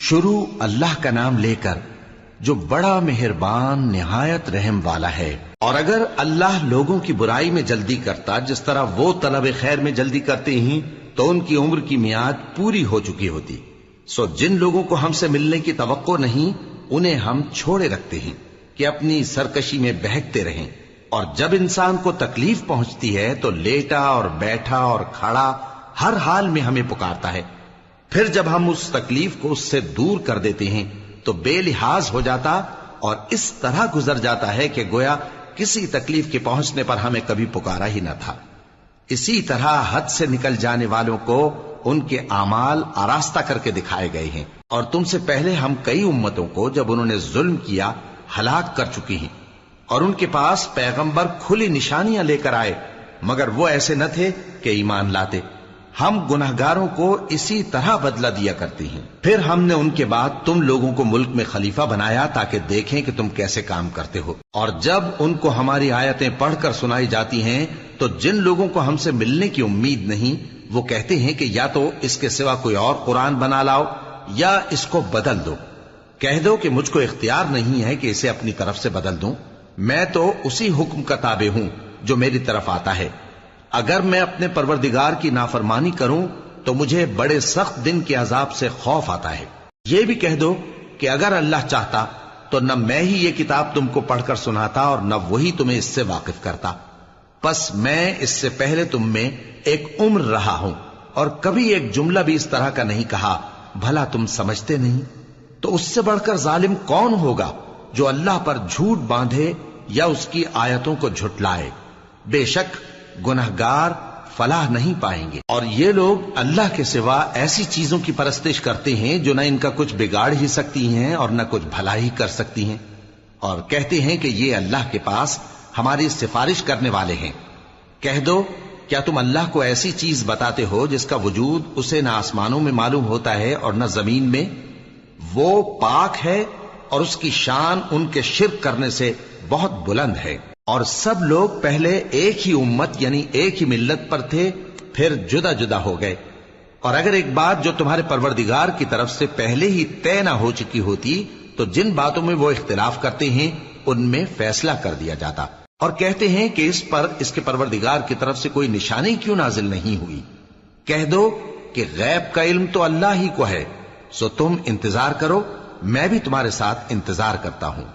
شروع اللہ کا نام لے کر جو بڑا مہربان نہایت رحم والا ہے۔ اور اگر اللہ لوگوں کی برائی میں جلدی کرتا جس طرح وہ طلب خیر میں جلدی کرتے ہیں تو ان کی عمر کی میعاد پوری ہو چکی ہوتی۔ سو جن لوگوں کو ہم سے ملنے کی توقع نہیں انہیں ہم چھوڑے رکھتے ہیں کہ اپنی سرکشی میں بہکتے رہیں، اور جب انسان کو تکلیف پہنچتی ہے تو لیٹا اور بیٹھا اور کھڑا ہر حال میں ہمیں پکارتا ہے، پھر جب ہم اس تکلیف کو اس سے دور کر دیتے ہیں تو بے لحاظ ہو جاتا اور اس طرح گزر جاتا ہے کہ گویا کسی تکلیف کے پہنچنے پر ہمیں کبھی پکارا ہی نہ تھا۔ اسی طرح حد سے نکل جانے والوں کو ان کے اعمال آراستہ کر کے دکھائے گئے ہیں، اور تم سے پہلے ہم کئی امتوں کو جب انہوں نے ظلم کیا ہلاک کر چکی ہیں، اور ان کے پاس پیغمبر کھلی نشانیاں لے کر آئے مگر وہ ایسے نہ تھے کہ ایمان لاتے۔ ہم گنہگاروں کو اسی طرح بدلہ دیا کرتے ہیں۔ پھر ہم نے ان کے بعد تم لوگوں کو ملک میں خلیفہ بنایا تاکہ دیکھیں کہ تم کیسے کام کرتے ہو، اور جب ان کو ہماری آیتیں پڑھ کر سنائی جاتی ہیں تو جن لوگوں کو ہم سے ملنے کی امید نہیں وہ کہتے ہیں کہ یا تو اس کے سوا کوئی اور قرآن بنا لاؤ یا اس کو بدل دو۔ کہہ دو کہ مجھ کو اختیار نہیں ہے کہ اسے اپنی طرف سے بدل دوں، میں تو اسی حکم کا تابع ہوں جو میری طرف آتا ہے۔ اگر میں اپنے پروردگار کی نافرمانی کروں تو مجھے بڑے سخت دن کے عذاب سے خوف آتا ہے۔ یہ بھی کہہ دو کہ اگر اللہ چاہتا تو نہ میں ہی یہ کتاب تم کو پڑھ کر سناتا اور نہ وہی تمہیں اس سے واقف کرتا، پس میں اس سے پہلے تم میں ایک عمر رہا ہوں اور کبھی ایک جملہ بھی اس طرح کا نہیں کہا، بھلا تم سمجھتے نہیں؟ تو اس سے بڑھ کر ظالم کون ہوگا جو اللہ پر جھوٹ باندھے یا اس کی آیتوں کو جھٹلائے؟ بے شک گنہگار فلاح نہیں پائیں گے۔ اور یہ لوگ اللہ کے سوا ایسی چیزوں کی پرستش کرتے ہیں جو نہ ان کا کچھ بگاڑ ہی سکتی ہیں اور نہ کچھ بھلا ہی کر سکتی ہیں، اور کہتے ہیں کہ یہ اللہ کے پاس ہماری سفارش کرنے والے ہیں۔ کہہ دو کیا تم اللہ کو ایسی چیز بتاتے ہو جس کا وجود اسے نہ آسمانوں میں معلوم ہوتا ہے اور نہ زمین میں؟ وہ پاک ہے اور اس کی شان ان کے شرک کرنے سے بہت بلند ہے۔ اور سب لوگ پہلے ایک ہی امت یعنی ایک ہی ملت پر تھے، پھر جدا جدا ہو گئے، اور اگر ایک بات جو تمہارے پروردگار کی طرف سے پہلے ہی طے نہ ہو چکی ہوتی تو جن باتوں میں وہ اختلاف کرتے ہیں ان میں فیصلہ کر دیا جاتا۔ اور کہتے ہیں کہ اس پر اس کے پروردگار کی طرف سے کوئی نشانی کیوں نازل نہیں ہوئی؟ کہہ دو کہ غیب کا علم تو اللہ ہی کو ہے، سو تم انتظار کرو، میں بھی تمہارے ساتھ انتظار کرتا ہوں۔